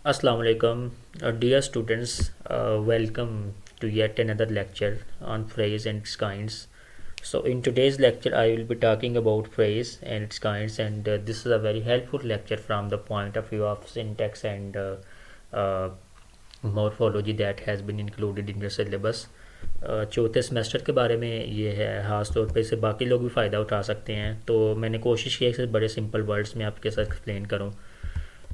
Assalamu alaikum, dear students. Welcome to yet another lecture on phrase and its kinds. So, in today's lecture, I will be talking about phrase and its kinds, and this is a very helpful lecture from the point of view of syntax and uh, morphology that has been included in your syllabus. चौथे semester के बारे में ये है, ख़ास तौर पे इससे बाकी लोग भी फ़ायदा उठा सकते हैं। तो मैंने कोशिश की है इसे बड़े सिंपल वर्ड्स में आपके साथ एक्सप्लेन करूँ।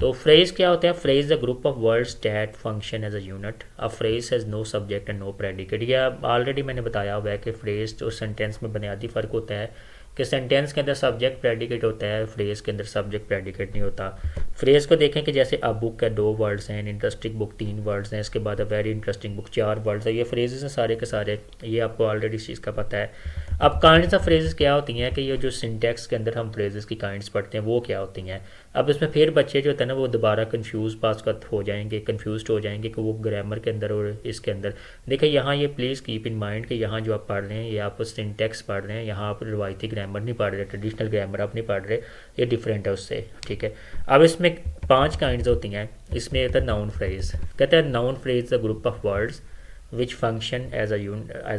तो फ्रेज क्या होता है? Phrase the group of words that function as a unit. A phrase has no subject and no predicate. ये ऑलरेडी मैंने बताया हुआ है कि फ्रेज और सेंटेंस में बुनियादी फ़र्क होता है कि सेंटेंस के अंदर सब्जेक्ट प्रेडिकेट होता है, फ्रेज के अंदर सब्जेक्ट प्रेडिकेट नहीं होता। फ्रेज को देखें कि जैसे अ बुक है, 2 वर्ड्स हैं, इंटरेस्टिंग बुक 3 वर्ड्स हैं, इसके बाद a very interesting book 4 words है। ये फ्रेजेस हैं सारे के सारे, ये आपको ऑलरेडी इस चीज़ का पता है। अब काइंड्स ऑफ फ्रेजेस क्या होती हैं कि ये जो सिंटैक्स के अंदर हम फ्रेजेस की काइंड्स पढ़ते हैं वो क्या होती हैं। अब इसमें फिर बच्चे जो होते हैं ना वो दोबारा कंफ्यूज पास हो जाएंगे, कंफ्यूज हो जाएंगे कि वो ग्रामर के अंदर और इसके अंदर। देखिए यहाँ ये प्लीज़ कीप इन माइंड कि यहाँ जो आप पढ़ रहे हैं ये आप सिंटैक्स पढ़ रहे हैं, यहाँ आप रिवायती ग्रामर नहीं पढ़ रहे, ट्रेडिशनल ग्रामर आप नहीं पढ़ रहे, ये डिफरेंट है उससे। ठीक है, अब इसमें 5 काइंड्स होती हैं। इसमें होता है नाउन फ्रेज। कहते हैं noun phrase the group of words which function as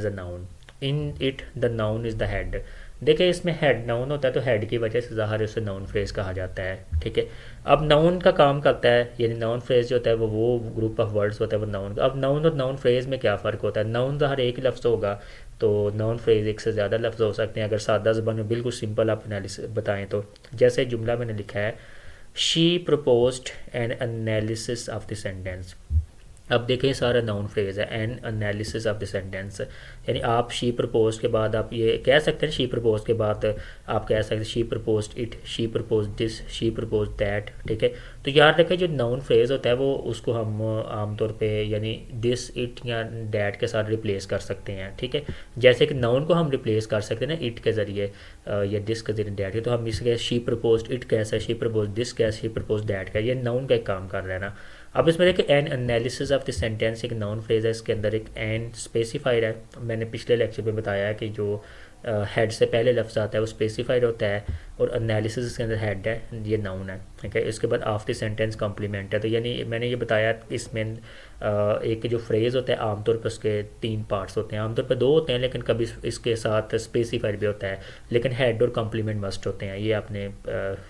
a noun. In it the noun is the head. देखिए इसमें हेड नाउन होता है तो हेड की वजह से ज़ाहिर उसे नाउन फ्रेज कहा जाता है। ठीक है, अब नाउन का काम करता है, यानी नाउन फ्रेज जो होता है वो ग्रुप ऑफ वर्ड्स होता है वो नाउन का। अब नाउन और नाउन फ्रेज में क्या फ़र्क होता है? नाउन ज़ाहिर एक ही लफ्ज़ होगा, तो नाउन फ्रेज एक से ज़्यादा लफ्ज़ हो सकते हैं। अगर सादा ज़बान में बिल्कुल सिंपल आप एनालिसिस बताएं तो जैसे जुमला मैंने लिखा है, she proposed N analysis of the sentence. अब देखें सारा नाउन फ्रेज है, N analysis of the sentence, यानी आप शी प्रपोज के बाद आप ये कह सकते हैं, शी प्रपोज के बाद आप कह सकते हैं she propose it, she propose this, she propose that. ठीक है, तो याद रखें जो नाउन फ्रेज होता है वो उसको हम आमतौर पे यानी दिस इट या दैट के साथ रिप्लेस कर सकते हैं। ठीक है, जैसे कि नाउन को हम रिप्लेस कर सकते हैं ना इट के ज़रिए या दिस के ज़रिए दैट के, तो हम इसके शी प्रपोज इट कैसा, शी प्रपोज दिस कैसा, शी प्रपोज दैट का, ये नाउन का एक काम कर रहा है ना। अब इसमें देखिए N analysis of the sentence एक नाउन फ्रेज है, इसके अंदर एक एन स्पेसिफाइड है। मैंने पिछले लेक्चर में बताया है कि जो हेड से पहले लफ्ज़ आता है वो स्पेसिफाइड होता है, और एनालिसिस इसके अंदर हेड है, ये नाउन है। ठीक है, इसके बाद आफ्टर सेंटेंस कॉम्प्लीमेंट है। तो यानी मैंने ये बताया इसमें एक जो फ्रेज़ होता है आमतौर पर उसके 3 पार्ट्स होते हैं, आमतौर पर 2 होते हैं, लेकिन कभी इसके साथ स्पेसिफाइड भी होता है, लेकिन हेड और कॉम्प्लीमेंट मस्ट होते हैं, ये आपने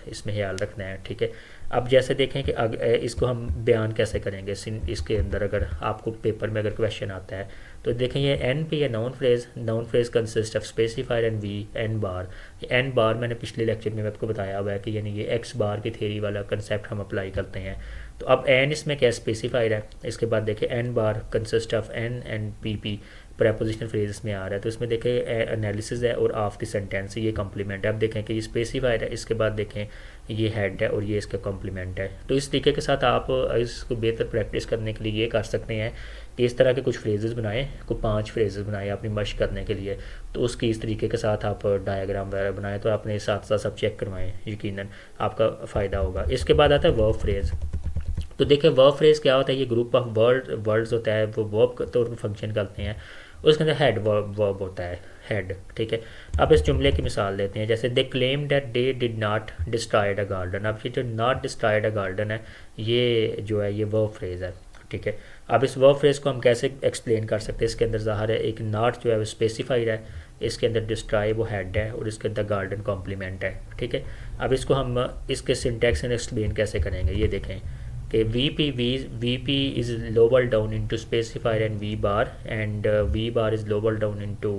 इसमें ख्याल रखना है। ठीक है, अब जैसे देखें कि इसको हम बयान कैसे करेंगे इसके अंदर, अगर आपको पेपर में अगर क्वेश्चन आता है तो देखें ये एन पे है noun phrase. Noun phrase consist of specifier and V N bar. N bar मैंने पिछले लेक्चर में आपको बताया हुआ है कि यानी ये एक्स बार की थ्योरी वाला कंसेप्ट हम अप्लाई करते हैं। तो अब एन इसमें क्या स्पेसिफाइड है, इसके बाद देखें N bar consist of N and P prepositional phrase में आ रहा है, तो इसमें देखें एनालिसिस है और ऑफ द सेंटेंस ये कॉम्प्लीमेंट है। अब देखें कि ये स्पेसिफाइड है, इसके बाद देखें ये हेड है और ये इसका कॉम्प्लीमेंट है। तो इस तरीके के साथ आप इसको बेहतर प्रैक्टिस करने के लिए ये कर सकते हैं कि इस तरह के कुछ फ्रेजेस बनाएं, को 5 फ्रेजेस बनाएं अपनी मश्क करने के लिए। तो उसकी इस तरीके के साथ आप डायग्राम वगैरह बनाएं, तो अपने साथ साथ सब चेक करवाएं, यकीनन आपका फ़ायदा होगा। इसके बाद आता है वर्ब फ्रेज़। तो देखिए वर्ब फ्रेज़ क्या होता है, ये ग्रुप ऑफ वर्ड्स होता है, वो वर्ब के तौर पर फंक्शन करते हैं। उसके अंदर हेड वर्ब होता है, हेड। ठीक है, अब इस जुमले की मिसाल देते हैं, जैसे they claim that they did not destroyed a garden. अब ये जो नॉट डिस्ट्रॉयड अ गार्डन है ये जो है ये वर्ब फ्रेज़ है। ठीक है, अब इस वर्ब फ्रेज़ को हम कैसे एक्सप्लेन कर सकते हैं? इसके अंदर ज़ाहिर है एक नॉट जो है वो स्पेसिफाइड है, इसके अंदर डिस्ट्रॉय वो हेड है और इसके अंदर गार्डन कॉम्प्लीमेंट है। ठीक है, अब इसको हम इसके सिंटैक्स में एक्सप्लेन कैसे करेंगे, ये देखें कि V P is lower down into specifier and V bar, and V bar is lower down into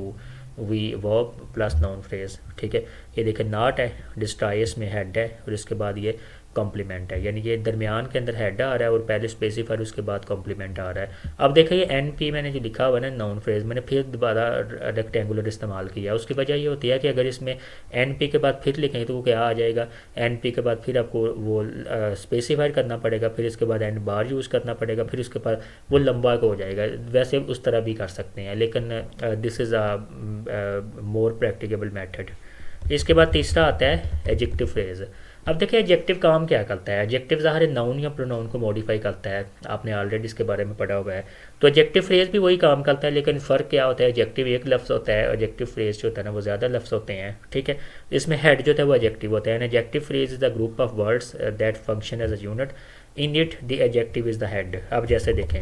V verb plus noun phrase. ठीक है, ये देखें नॉट है, डिस्ट्रॉयस में हेड है और इसके बाद ये कॉम्प्लीमेंट है, यानी ये दरमियान के अंदर हेड आ रहा है और पहले स्पेसिफायर उसके बाद कॉम्प्लीमेंट आ रहा है। अब देखिए ये एन पी मैंने जो लिखा हुआ है ना नाउन फ्रेज, मैंने फिर दोबारा रेक्टेंगुलर इस्तेमाल किया। उसकी वजह ये होती है कि अगर इसमें एन पी के बाद फिर लिखेंगे तो वो क्या आ जाएगा, एन पी के बाद फिर आपको वो स्पेसिफाई करना पड़ेगा, फिर इसके बाद एंड बार यूज़ करना पड़ेगा, फिर उसके बाद वो लंबा हो जाएगा। वैसे उस तरह भी कर सकते हैं, लेकिन this is a more practicable method. इसके बाद तीसरा आता है एडजेक्टिव फ्रेज। अब देखिए एडजेक्टिव काम क्या करता है, एडजेक्टिव ज़ाहिर नाउन या प्रोनाउन को मॉडिफाई करता है, आपने ऑलरेडी इसके बारे में पढ़ा हुआ है। तो एडजेक्टिव फ्रेज भी वही काम करता है, लेकिन फ़र्क क्या होता है, एडजेक्टिव एक लफ्ज़ होता है, एडजेक्टिव फ्रेज जो होता है ना वो ज़्यादा लफ्ज़ होते हैं। ठीक है, इसमें हेड जो होता है वो एडजेक्टिव होता है। Adjective phrase is the group of words that function as a unit. In it the adjective is the head. अब जैसे देखें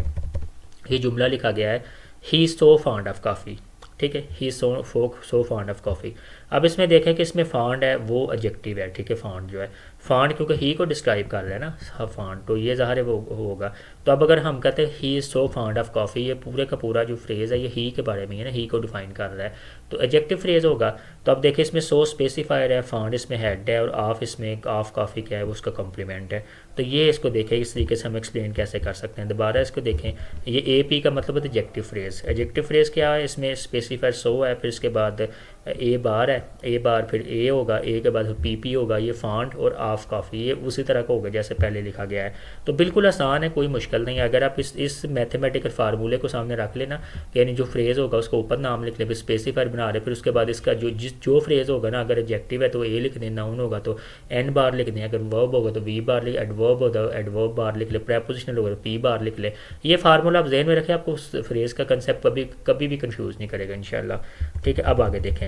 ये जुमला लिखा गया है, he is so fond of coffee, ठीक है, he is so fond of coffee. अब इसमें देखें कि इसमें फॉन्ड है वो एडजेक्टिव है, ठीक है, फॉन्ड जो है, फॉन्ड क्योंकि ही को डिस्क्राइब कर रहा है ना, हाँ फॉन्ड, तो ये ज़ाहिर है वो होगा। तो अब अगर हम कहते हैं ही is so fond of coffee, ये पूरे का पूरा जो फ्रेज़ है ये ही के बारे में है ना, ही को डिफाइन कर रहा है, तो एडजेक्टिव फ्रेज़ होगा। तो अब देखिए इसमें सो स्पेसिफायर है, फॉन्ड इसमें हेड है, और ऑफ इसमें ऑफ कॉफ़ी क्या है वो उसका कॉम्प्लीमेंट है। तो ये इसको देखें इस तरीके से हम एक्सप्लेन कैसे कर सकते हैं। दोबारा इसको देखें, ये ए पी का मतलब है एडजेक्टिव फ्रेज़। एडजेक्टिव फ्रेज़ क्या है, इसमें स्पेसिफायर सो है, फिर इसके बाद ए बार है, ए बार फिर ए होगा, ए के बाद पी पी होगा, ये फॉन्ट और ऑफ कॉफ़ी, ये उसी तरह का होगा जैसे पहले लिखा गया है। तो बिल्कुल आसान है, कोई मुश्किल नहीं है। अगर आप इस मैथमेटिकल फार्मूले को सामने रख लेना, यानी जो फ्रेज़ होगा उसको ऊपर नाम लिख ले, फिर स्पेसिफायर बना रहे, फिर उसके बाद इसका जो फ्रेज़ होगा ना, अगर एडजेक्टिव है तो ए लिख दें, नाउन होगा तो एन बार लिख दें, अगर वर्ब होगा तो वी बार लिख, एडवर्ब होगा एडवर्ब बार लिख ले, प्रेपोजिशनल होगा तो पी बार लिख ले। ये फार्मूला आप जहन में रखें, आपको उस फ्रेज़ का कंसेप्ट कभी भी कंफ्यूज नहीं करेगा इंशाल्लाह, ठीक है। अब आगे देखें,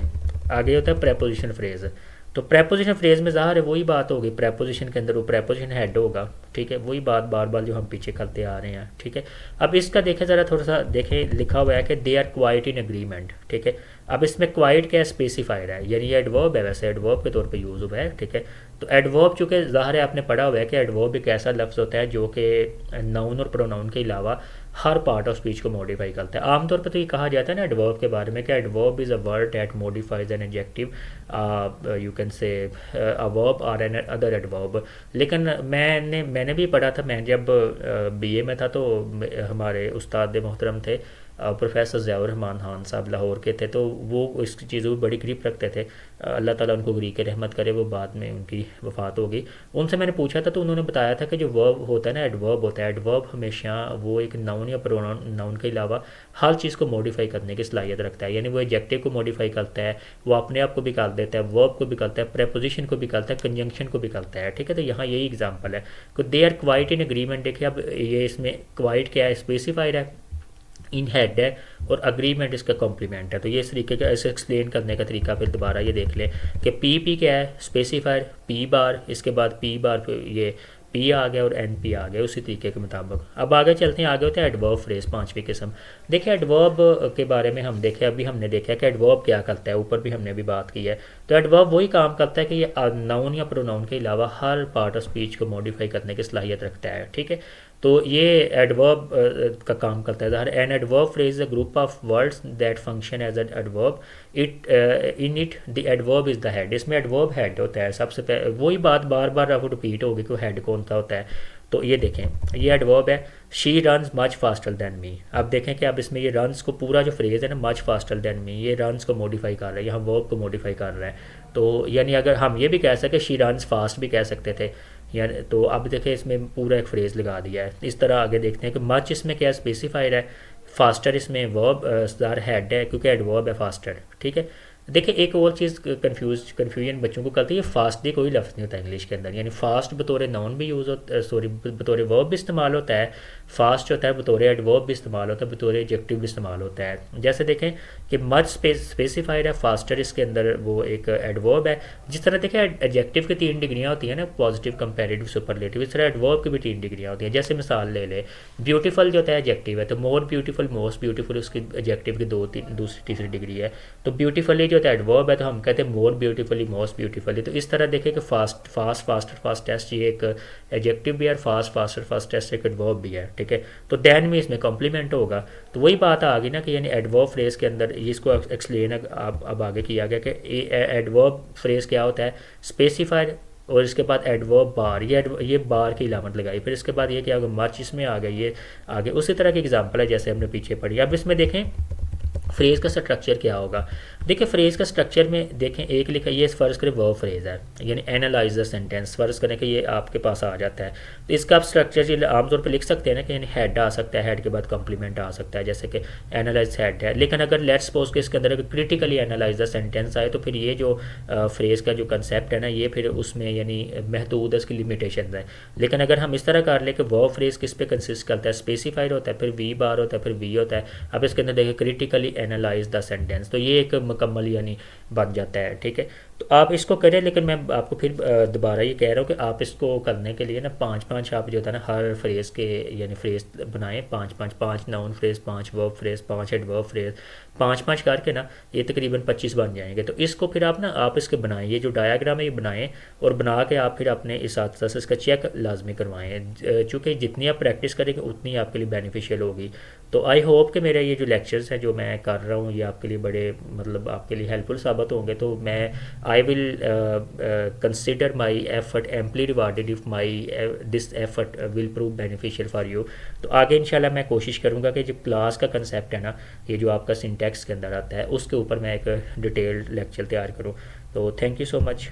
आगे होता है प्रेपोजिशन फ्रेज़। तो प्रेपोजिशन फ्रेज़ में ज़ाहिर है वही बात होगी, प्रेपोजिशन के अंदर वो प्रेपोजिशन हेड होगा, ठीक है, वही बात बार बार जो हम पीछे करते आ रहे हैं, ठीक है। अब इसका देखें ज़रा थोड़ा सा देखें, लिखा हुआ है कि they are quite in agreement, ठीक है। अब इसमें क्वाइट क्या स्पेसिफाइड है, यानी ये एडवर्ब है, वैसे एडवर्ब के तौर पे यूज़ हुआ है, ठीक है। तो एडवर्ब चूँकि ज़ाहिर है आपने पढ़ा हुआ है कि एडवर्ब एक ऐसा लफ्ज़ होता है जो कि नाउन और प्रोनाउन के अलावा हर पार्ट ऑफ स्पीच को मॉडिफाई करता है। आमतौर पर तो ये कहा जाता है ना एडवर्ब के बारे में कि adverb is a word that modifies an adjective, you can say a verb और एन अदर एडवर्ब। लेकिन मैंने भी पढ़ा था, मैं जब बीए में था तो हमारे उस्ताद मोहतरम थे प्रोफेसर ज़ियाउर रहमान खान साहब लाहौर के थे, तो वो इस चीज़ों को बड़ी ग्रिप रखते थे। अल्लाह ताला उनको गरी के रहमत करे, वो बाद में उनकी वफ़ात हो गई। उनसे मैंने पूछा था तो उन्होंने बताया था कि जो वर्ब होता है ना, एडवर्ब होता है, एडवर्ब हमेशा वो एक नाउन या प्रोनाउन, नाउन के अलावा हर चीज़ को मॉडिफाई करने की सलाहियत रखता है। यानी वो एडजेक्टिव को मॉडिफाई करता है, वो अपने आप को भी कर देता है, वर्ब को भी करता है, प्रेपोजिशन को भी करता है, कंजंक्शन को भी करता है, ठीक है। तो यहाँ यही एग्जाम्पल है कि they are quite in agreement. देखिए अब ये इसमें क्वाइट क्या है, स्पेसिफाइड है, इन हेड है, और अग्रीमेंट इसका कॉम्प्लीमेंट है। तो ये इस तरीके का ऐसे एक्सप्लेन करने का तरीका फिर दोबारा ये देख ले कि पी क्या है, स्पेसिफायर, पी बार, इसके बाद पी बार, फिर ये पी आ गया और एन पी आ गया, उसी तरीके के मुताबिक। अब आगे चलते हैं, आगे होता है एडवर्ब फ्रेज, पांचवी किस्म। देखिए एडवर्ब के बारे में हम देखें, अभी हमने देखा कि एडवर्ब क्या करता है, ऊपर भी हमने भी बात की है। तो एडवर्ब वही काम करता है कि ये नाउन या प्रोनाउन के अलावा हर पार्ट ऑफ स्पीच को मॉडिफाई करने की सलाहियत रखता है, ठीक है। तो ये एडवर्ब का काम करता है। ज़ाहिर an adverb phrase a group of words that function as an adverb, it in it the adverb is the head. इसमें एडवर्ब हेड होता है, सबसे पहले वही बात बार बार आपको रिपीट होगी कि हेड कौन सा होता है। तो ये देखें, ये एडवर्ब है, she runs much faster than me. अब देखें कि अब इसमें ये रन्स को, पूरा जो फ्रेज है ना, मच फास्टर दैन मी, ये रन्स को मॉडिफाई कर रहा है, यहाँ वर्ब को मॉडिफाई कर रहा है। तो यानी अगर हम ये भी कह सकें शी रन्स फास्ट भी कह सकते थे यानी। तो अब देखें इसमें पूरा एक फ्रेज़ लगा दिया है। इस तरह आगे देखते हैं कि मच इसमें क्या स्पेसिफाइड है, फास्टर इसमें वर्ब ज़ाहिर हेड है क्योंकि एडवर्ब है फास्टर, ठीक है। देखिए एक और चीज़ कन्फ्यूजन बच्चों को करती है, फास्ट भी कोई लफ्ज़ नहीं होता इंग्लिश के अंदर, यानी फास्ट बतौर नाउन भी यूज़ होता, सॉरी बतौर वर्ब भी इस्तेमाल होता है, फास्ट होता है बतौर एडवर्ब भी इस्तेमाल होता है, बतौर एडजेक्टिव भी इस्तेमाल होता है। जैसे देखें कि मच स्पेसिफाइड है, फास्टर इसके अंदर वो एक एडवर्ब है। जिस तरह देखें एडजेक्टिव की 3 डिग्रियाँ होती हैं ना, पॉजिटिव, कंपैरेटिव, सुपरलेटिव, इस तरह एडवर्ब की भी 3 डिग्रियाँ होती हैं। जैसे मिसाल ले ले, ब्यूटीफुल जो होता है एडजेक्टिव है, तो मोर ब्यूटीफुल, मोस्ट ब्यूटीफुल उसकी एडजेक्टिव की दूसरी तीसरी डिग्री है। तो ब्यूटीफुली जो होता है एडवर्ब है, तो हम कहते हैं मोर ब्यूटीफुली, मोस्ट ब्यूटीफुली। तो इस तरह देखें कि फास्टर, फास्टेस्ट ये एक एडजेक्टिव भी है, फास्टर, फास्टेस्ट एक एडवर्ब भी है, ठीक है। तो दैन में इसमें कॉम्प्लीमेंट होगा। तो वही बात आ गई ना कि यानी एडवर्ब फ्रेज के अंदर इसको एक्सप्लेन अब आगे किया गया कि एडवर्ब फ्रेज क्या होता है, स्पेसिफाइड, और इसके बाद एडवर्ब बार, ये बार की इलामत लगाई, फिर इसके बाद ये क्या होगा, मच इसमें आ गया, ये आगे उसी तरह की एग्जाम्पल है जैसे हमने पीछे पढ़ी। अब इसमें देखें फ्रेज़ का स्ट्रक्चर क्या होगा। देखिए फ्रेज़ का स्ट्रक्चर में देखें, एक लिखा, ये फ़र्ज़ करें वर्ब फ्रेज़ है, यानी एनालाइज द सेंटेंस, फ़र्ज़ करें कि ये आपके पास आ जाता है। तो इसका आप स्ट्रक्चर आमतौर पे लिख सकते हैं ना कि यानी हेड आ सकता है, हेड के बाद कॉम्प्लीमेंट आ सकता है, जैसे कि एनालाइज हेड है। लेकिन अगर लेट्स सपोज के इसके अंदर अगर क्रिटिकली एनालाइज द सेंटेंस आए, तो फिर ये जो फ्रेज़ का जो कंसेप्ट है ना, ये फिर उसमें यानी महदूद है, इसकी लिमिटेशन है। लेकिन अगर हम इस तरह कर ले कि वर्ब फ्रेज़ किस पे कंसिस्ट करता है, स्पेसिफाइड होता है, फिर वी बार होता है, फिर वी होता है। अब इसके अंदर देखिए क्रिटिकली एनालाइज द सेंटेंस, तो ये एक मुकम्मल यानी बन जाता है, ठीक है। तो आप इसको करें, लेकिन मैं आपको फिर दोबारा ये कह रहा हूँ कि आप इसको करने के लिए ना पाँच पाँच आप जो था ना हर फ्रेज़ के, यानी फ्रेज़ बनाएं पाँच पाँच, पाँच नाउन फ्रेज़, पाँच वर्ब फ्रेज़, पाँच एडवर्ब फ्रेज़, पाँच पाँच करके ना ये तकरीबन 25 बन जाएंगे। तो इसको फिर आप ना आप इसके बनाएं, ये जो डायाग्राम है ये बनाएं, और बना के आप फिर अपने इसातिज़ा से इसका चेक लाजमी करवाएं, चूँकि जितनी आप प्रैक्टिस करेंगे उतनी आपके लिए बेनिफिशियल होगी। तो आई होप कि मेरे ये जो लेक्चर्स हैं जो मैं कर रहा हूँ ये आपके लिए बड़े मतलब आपके लिए हेल्पफुल साबित होंगे। तो मैं I will consider my effort amply rewarded if my this effort will prove beneficial for you. तो आगे इंशाल्लाह मैं कोशिश करूँगा कि जो क्लास का कंसेप्ट है ना, ये जो आपका सिंटैक्स के अंदर आता है, उसके ऊपर मैं एक डिटेल्ड लेक्चर तैयार करूँ। तो थैंक यू सो मच।